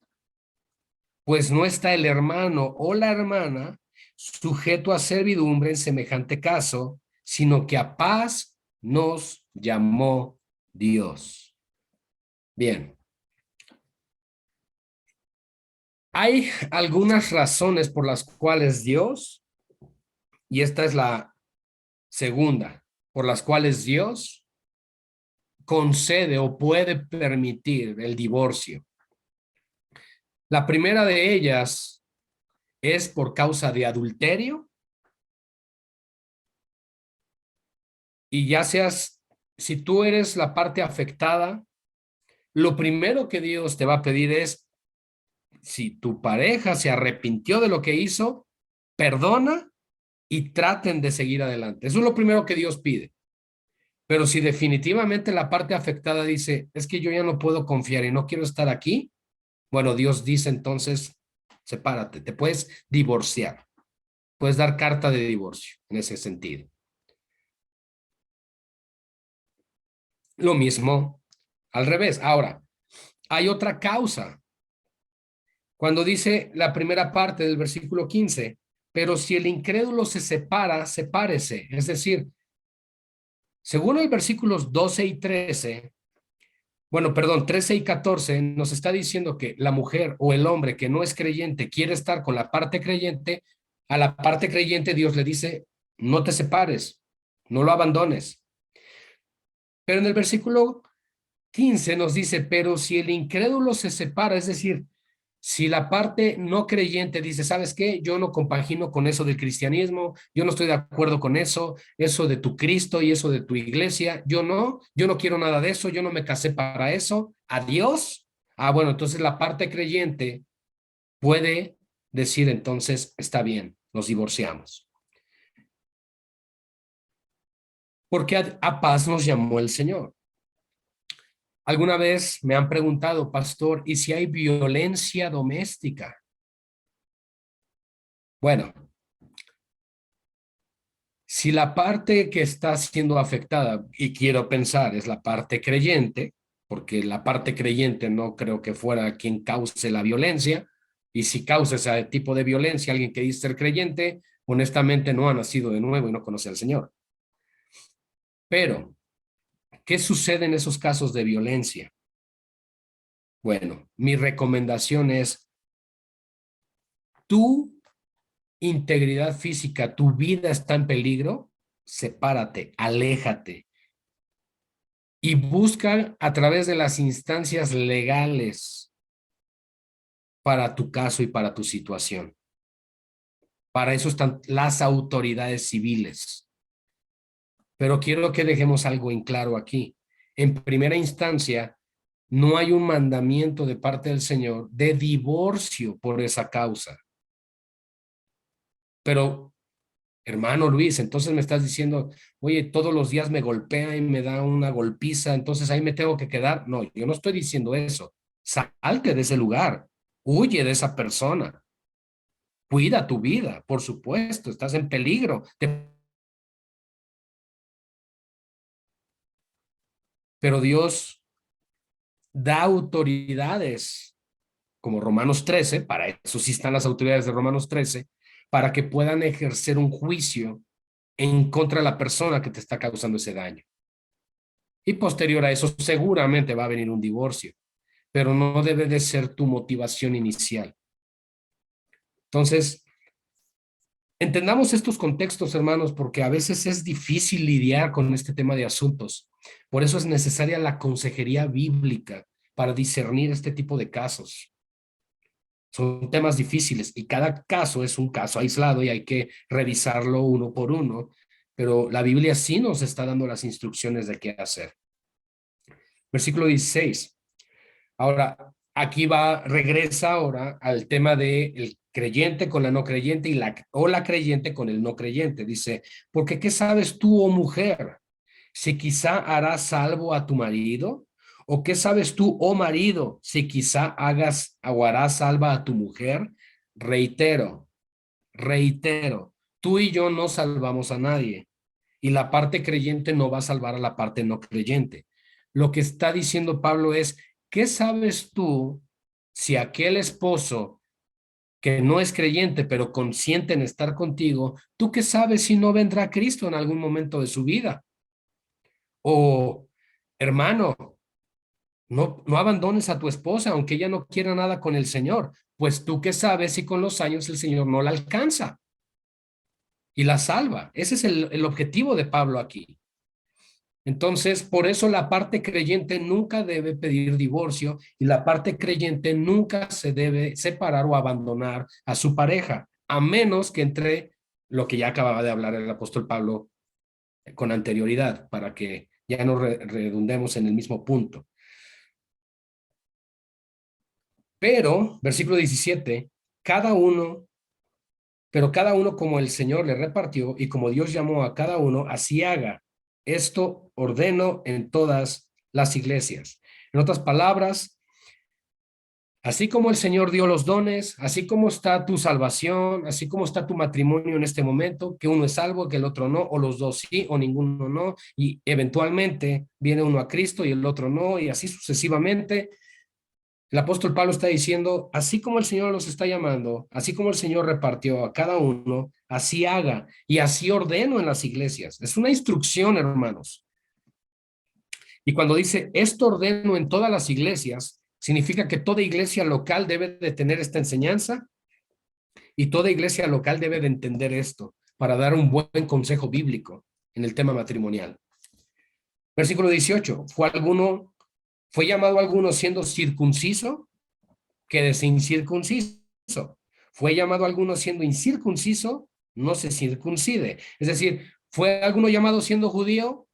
[SPEAKER 1] pues no está el hermano o la hermana sujeto a servidumbre en semejante caso, sino que a paz nos llamó Dios. Bien, hay algunas razones por las cuales Dios, y esta es la segunda, por las cuales Dios concede o puede permitir el divorcio. La primera de ellas es por causa de adulterio y ya seas, si tú eres la parte afectada, lo primero que Dios te va a pedir es, si tu pareja se arrepintió de lo que hizo, perdona y traten de seguir adelante. Eso es lo primero que Dios pide. Pero si definitivamente la parte afectada dice, es que yo ya no puedo confiar y no quiero estar aquí, bueno, Dios dice entonces, sepárate, te puedes divorciar, puedes dar carta de divorcio en ese sentido. Lo mismo al revés. Ahora, hay otra causa. Cuando dice la primera parte del versículo 15, pero si el incrédulo se separa, sepárese. Es decir, según el versículos 12 y 13, bueno, perdón, 13 y 14 nos está diciendo que la mujer o el hombre que no es creyente quiere estar con la parte creyente, a la parte creyente Dios le dice, no te separes, no lo abandones. Pero en el versículo 15 nos dice, pero si el incrédulo se separa, es decir, Si la parte no creyente dice, ¿sabes qué? Yo no compagino con eso del cristianismo, yo no estoy de acuerdo con eso de tu Cristo y eso de tu iglesia, yo no quiero nada de eso, yo no me casé para eso, adiós. Ah, bueno, entonces la parte creyente puede decir entonces, está bien, nos divorciamos. Porque a paz nos llamó el Señor. Alguna vez me han preguntado, pastor, ¿y si hay violencia doméstica? Bueno, si la parte que está siendo afectada, y quiero pensar, es la parte creyente, porque la parte creyente no creo que fuera quien cause la violencia, y si causa ese tipo de violencia, alguien que dice ser creyente, honestamente no ha nacido de nuevo y no conoce al Señor. Pero, ¿qué sucede en esos casos de violencia? Bueno, mi recomendación es tu integridad física, tu vida está en peligro, sepárate, aléjate y busca a través de las instancias legales para tu caso y para tu situación. Para eso están las autoridades civiles. Pero quiero que dejemos algo en claro aquí. En primera instancia, no hay un mandamiento de parte del Señor de divorcio por esa causa. Pero hermano Luis, entonces me estás diciendo, oye, todos los días me golpea y me da una golpiza, entonces ahí me tengo que quedar. No, yo no estoy diciendo eso. Salte de ese lugar, huye de esa persona, cuida tu vida, por supuesto, estás en peligro. Pero Dios da autoridades, como Romanos 13, para eso sí están las autoridades de Romanos 13, para que puedan ejercer un juicio en contra de la persona que te está causando ese daño. Y posterior a eso, seguramente va a venir un divorcio, pero no debe de ser tu motivación inicial. Entonces, entendamos estos contextos, hermanos, porque a veces es difícil lidiar con este tema de asuntos. Por eso es necesaria la consejería bíblica para discernir este tipo de casos. Son temas difíciles y cada caso es un caso aislado y hay que revisarlo uno por uno, pero la Biblia sí nos está dando las instrucciones de qué hacer. Versículo 16. Ahora, aquí regresa ahora al tema de el creyente con la no creyente o la creyente con el no creyente. Dice, porque ¿qué sabes tú, oh mujer? Si quizá harás salvo a tu marido, o qué sabes tú, oh marido, si quizá hagas o harás salva a tu mujer. Reitero, reitero, tú y yo no salvamos a nadie y la parte creyente no va a salvar a la parte no creyente. Lo que está diciendo Pablo es, ¿qué sabes tú si aquel esposo que no es creyente pero consiente en estar contigo, tú qué sabes si no vendrá Cristo en algún momento de su vida? O hermano, no abandones a tu esposa aunque ella no quiera nada con el Señor, pues tú qué sabes si con los años el Señor no la alcanza y la salva. Ese es el objetivo de Pablo aquí. Entonces, por eso la parte creyente nunca debe pedir divorcio y la parte creyente nunca se debe separar o abandonar a su pareja, a menos que entre lo que ya acababa de hablar el apóstol Pablo con anterioridad, para que ya no redundemos en el mismo punto. Pero, versículo 17, cada uno, pero cada uno como el Señor le repartió y como Dios llamó a cada uno, así haga. Esto ordeno en todas las iglesias. En otras palabras, así como el Señor dio los dones, así como está tu salvación, así como está tu matrimonio en este momento, que uno es salvo, que el otro no, o los dos sí, o ninguno no, y eventualmente viene uno a Cristo y el otro no, y así sucesivamente. El apóstol Pablo está diciendo, así como el Señor los está llamando, así como el Señor repartió a cada uno, así haga y así ordeno en las iglesias. Es una instrucción, hermanos. Y cuando dice esto ordeno en todas las iglesias, significa que toda iglesia local debe de tener esta enseñanza y toda iglesia local debe de entender esto para dar un buen consejo bíblico en el tema matrimonial. Versículo 18, ¿fue llamado alguno siendo circunciso quédese incircunciso. Fue llamado alguno siendo incircunciso, no se circuncide. Es decir, fue alguno llamado siendo judío,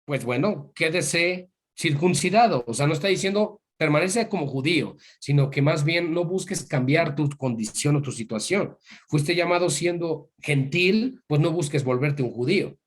[SPEAKER 1] pues bueno, quédese circuncidado. O sea, no está diciendo permanece como judío, sino que más bien no busques cambiar tu condición o tu situación. Fuiste llamado siendo gentil, pues no busques volverte un judío.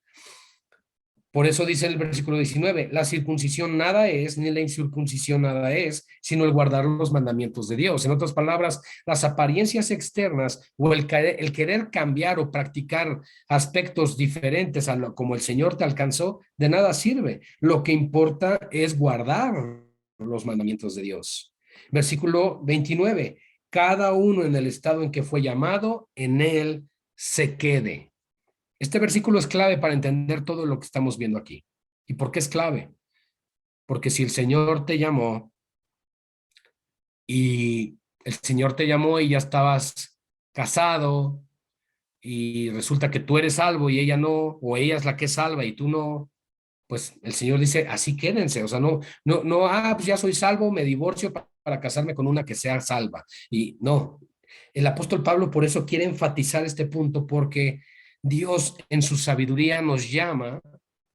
[SPEAKER 1] Por eso dice el versículo 19, la circuncisión nada es, ni la incircuncisión nada es, sino el guardar los mandamientos de Dios. En otras palabras, las apariencias externas o el querer cambiar o practicar aspectos diferentes a lo como el Señor te alcanzó, de nada sirve. Lo que importa es guardar los mandamientos de Dios. Versículo 29, cada uno en el estado en que fue llamado, en él se quede. Este versículo es clave para entender todo lo que estamos viendo aquí. ¿Y por qué es clave? Porque si el Señor te llamó y el Señor te llamó y ya estabas casado y resulta que tú eres salvo y ella no, o ella es la que es salva y tú no, pues el Señor dice, así quédense, o sea, pues ya soy salvo, me divorcio para casarme con una que sea salva. Y no, el apóstol Pablo por eso quiere enfatizar este punto, porque Dios en su sabiduría nos llama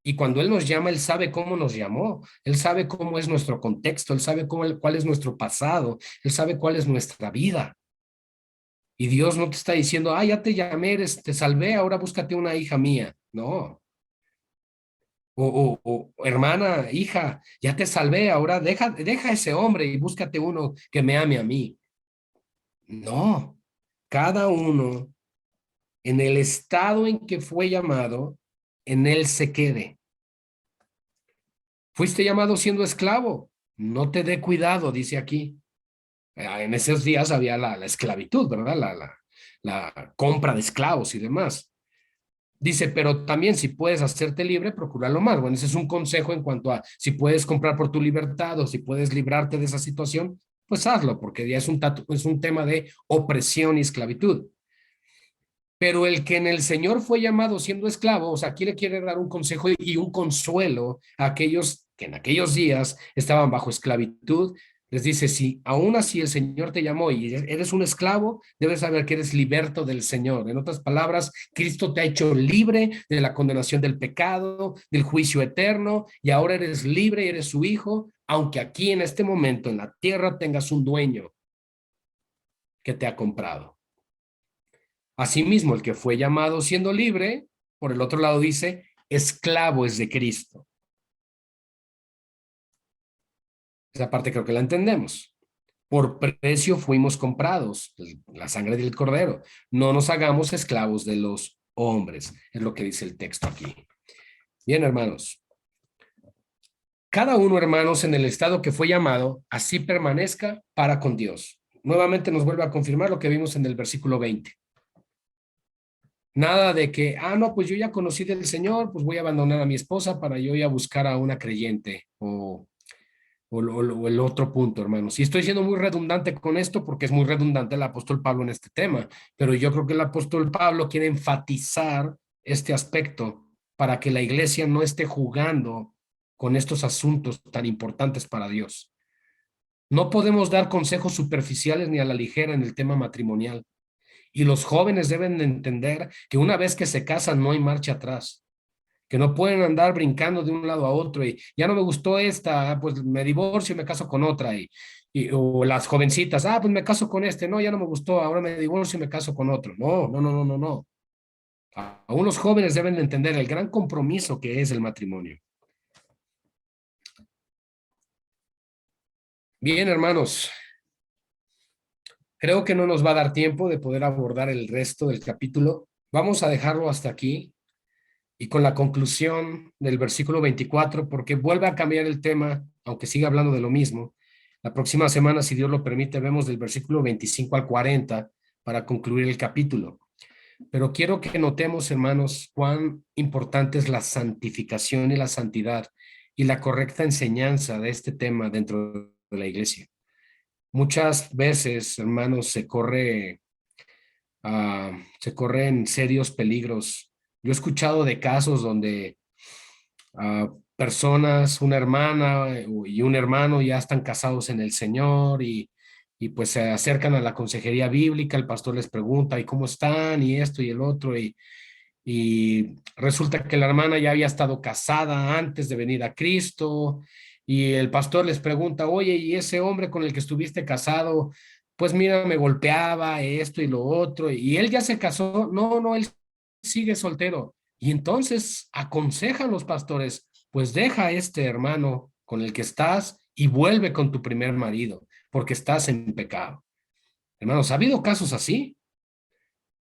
[SPEAKER 1] y cuando Él nos llama, Él sabe cómo nos llamó, Él sabe cómo es nuestro contexto, Él sabe cuál es nuestro pasado, Él sabe cuál es nuestra vida. Y Dios no te está diciendo, ah, ya te llamé, te salvé, ahora búscate una hija mía. No, hermana, hija, ya te salvé, ahora deja a ese hombre y búscate uno que me ame a mí. No, cada uno en el estado en que fue llamado, en él se quede. Fuiste llamado siendo esclavo, no te dé cuidado, dice aquí. En esos días había la esclavitud, ¿verdad? La compra de esclavos y demás. Dice, pero también si puedes hacerte libre, procúralo más. Bueno, ese es un consejo en cuanto a si puedes comprar por tu libertad o si puedes librarte de esa situación, pues hazlo, porque ya es un tema de opresión y esclavitud. Pero el que en el Señor fue llamado siendo esclavo, o sea, aquí le quiere dar un consejo y un consuelo a aquellos que en aquellos días estaban bajo esclavitud. Les dice, si aún así el Señor te llamó y eres un esclavo, debes saber que eres liberto del Señor. En otras palabras, Cristo te ha hecho libre de la condenación del pecado, del juicio eterno, y ahora eres libre y eres su hijo, aunque aquí en este momento en la tierra tengas un dueño que te ha comprado. Asimismo, el que fue llamado siendo libre, por el otro lado dice, esclavo es de Cristo. Esa parte creo que la entendemos. Por precio fuimos comprados, la sangre del cordero. No nos hagamos esclavos de los hombres, es lo que dice el texto aquí. Bien, hermanos. Cada uno, hermanos, en el estado que fue llamado, así permanezca para con Dios. Nuevamente nos vuelve a confirmar lo que vimos en el versículo 20. Nada de que, no, pues yo ya conocí del Señor, pues voy a abandonar a mi esposa para yo ir a buscar a una creyente o el otro punto, hermanos. Y estoy siendo muy redundante con esto porque es muy redundante el apóstol Pablo en este tema, pero yo creo que el apóstol Pablo quiere enfatizar este aspecto para que la iglesia no esté jugando con estos asuntos tan importantes para Dios. No podemos dar consejos superficiales ni a la ligera en el tema matrimonial. Y los jóvenes deben de entender que una vez que se casan no hay marcha atrás, que no pueden andar brincando de un lado a otro y ya no me gustó esta, pues me divorcio y me caso con otra o las jovencitas, pues me caso con este, no, ya no me gustó, ahora me divorcio y me caso con otro. No, no, no, no, no, no. Aún los jóvenes deben de entender el gran compromiso que es el matrimonio. Bien, hermanos, creo que no nos va a dar tiempo de poder abordar el resto del capítulo. Vamos a dejarlo hasta aquí y con la conclusión del versículo 24, porque vuelve a cambiar el tema, aunque siga hablando de lo mismo. La próxima semana, si Dios lo permite, vemos del versículo 25 al 40 para concluir el capítulo. Pero quiero que notemos, hermanos, cuán importante es la santificación y la santidad y la correcta enseñanza de este tema dentro de la iglesia. Muchas veces, hermanos, se corren serios peligros. Yo he escuchado de casos donde personas, una hermana y un hermano ya están casados en el Señor y pues se acercan a la consejería bíblica, el pastor les pregunta, ¿y cómo están? Y esto y el otro, y resulta que la hermana ya había estado casada antes de venir a Cristo, y el pastor les pregunta, oye, ¿y ese hombre con el que estuviste casado? Pues mira, me golpeaba esto y lo otro, y él ya se casó. No, no, él sigue soltero. Y entonces aconsejan los pastores, pues deja a este hermano con el que estás y vuelve con tu primer marido, porque estás en pecado. Hermanos, ha habido casos así,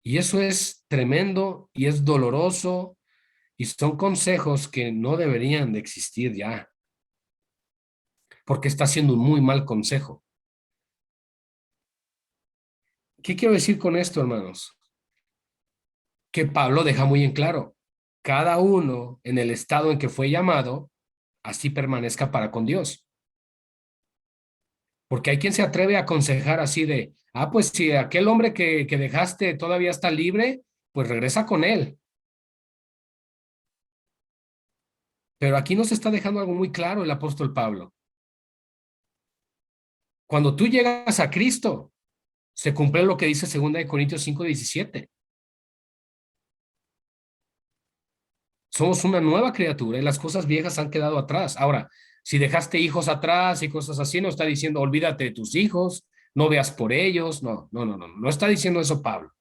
[SPEAKER 1] y eso es tremendo y es doloroso, y son consejos que no deberían de existir ya, porque está siendo un muy mal consejo. ¿Qué quiero decir con esto, hermanos? Que Pablo deja muy en claro, cada uno en el estado en que fue llamado, así permanezca para con Dios. Porque hay quien se atreve a aconsejar así de, pues si aquel hombre que dejaste todavía está libre, pues regresa con él. Pero aquí nos está dejando algo muy claro el apóstol Pablo. Cuando tú llegas a Cristo, se cumple lo que dice 2 Corintios 5:17. Somos una nueva criatura y las cosas viejas han quedado atrás. Ahora, si dejaste hijos atrás y cosas así, no está diciendo olvídate de tus hijos, no veas por ellos. No, no, no, no, no está diciendo eso Pablo.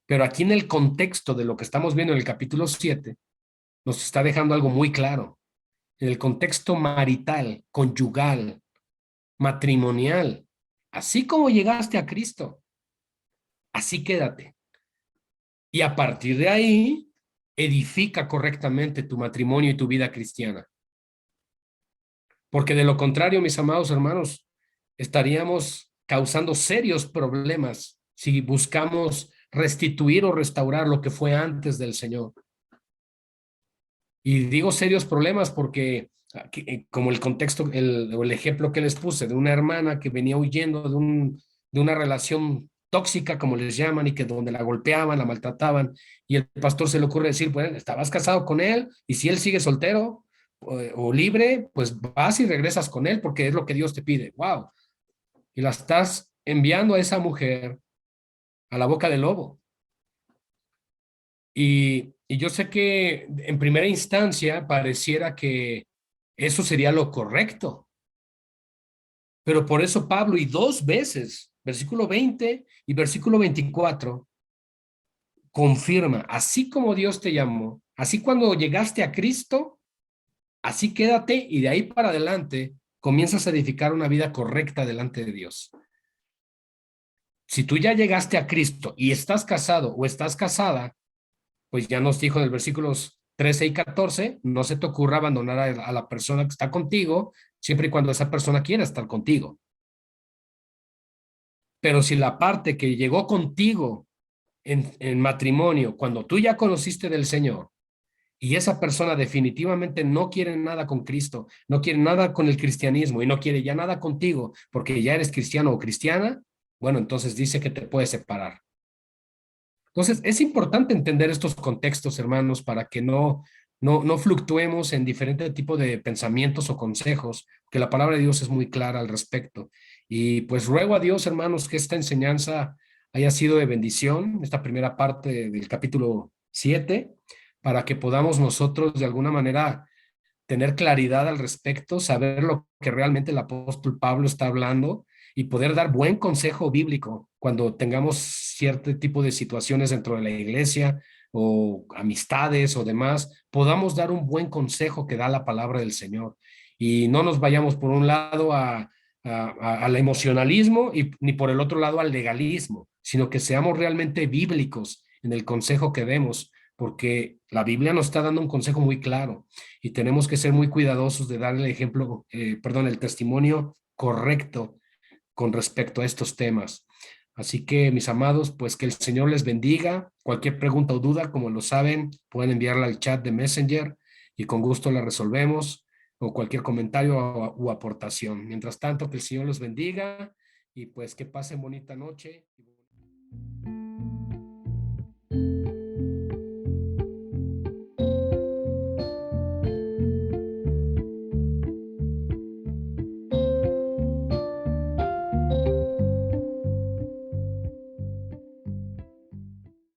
[SPEAKER 1] Pero aquí en el contexto de lo que estamos viendo en el capítulo 7, nos está dejando algo muy claro. En el contexto marital, conyugal, matrimonial, así como llegaste a Cristo, así quédate. Y a partir de ahí, edifica correctamente tu matrimonio y tu vida cristiana. Porque de lo contrario, mis amados hermanos, estaríamos causando serios problemas si buscamos restituir o restaurar lo que fue antes del Señor. Y digo serios problemas porque, como el contexto, o el ejemplo que les puse de una hermana que venía huyendo de una relación tóxica, como les llaman, y que donde la golpeaban, la maltrataban, y el pastor se le ocurre decir, pues, estabas casado con él, y si él sigue soltero o libre, pues vas y regresas con él, porque es lo que Dios te pide. ¡Wow! Y la estás enviando a esa mujer a la boca del lobo. Y yo sé que en primera instancia pareciera que eso sería lo correcto, pero por eso Pablo y dos veces, versículo 20 y versículo 24, confirma, así como Dios te llamó, así cuando llegaste a Cristo, así quédate y de ahí para adelante comienzas a edificar una vida correcta delante de Dios. Si tú ya llegaste a Cristo y estás casado o estás casada, pues ya nos dijo en el versículos 13 y 14, no se te ocurra abandonar a la persona que está contigo, siempre y cuando esa persona quiera estar contigo. Pero si la parte que llegó contigo en matrimonio, cuando tú ya conociste del Señor, y esa persona definitivamente no quiere nada con Cristo, no quiere nada con el cristianismo y no quiere ya nada contigo porque ya eres cristiano o cristiana, bueno, entonces dice que te puedes separar. Entonces, es importante entender estos contextos, hermanos, para que no fluctuemos en diferentes tipos de pensamientos o consejos, que la palabra de Dios es muy clara al respecto. Y pues ruego a Dios, hermanos, que esta enseñanza haya sido de bendición, esta primera parte del capítulo 7, para que podamos nosotros de alguna manera tener claridad al respecto, saber lo que realmente el apóstol Pablo está hablando y poder dar buen consejo bíblico cuando tengamos cierto tipo de situaciones dentro de la iglesia o amistades o demás, podamos dar un buen consejo que da la palabra del Señor y no nos vayamos por un lado al emocionalismo y ni por el otro lado al legalismo, sino que seamos realmente bíblicos en el consejo que demos, porque la Biblia nos está dando un consejo muy claro y tenemos que ser muy cuidadosos de dar el ejemplo, perdón, el testimonio correcto con respecto a estos temas. Así que, mis amados, pues que el Señor les bendiga. Cualquier pregunta o duda, como lo saben, pueden enviarla al chat de Messenger y con gusto la resolvemos o cualquier comentario o aportación. Mientras tanto, que el Señor los bendiga y pues que pasen bonita noche.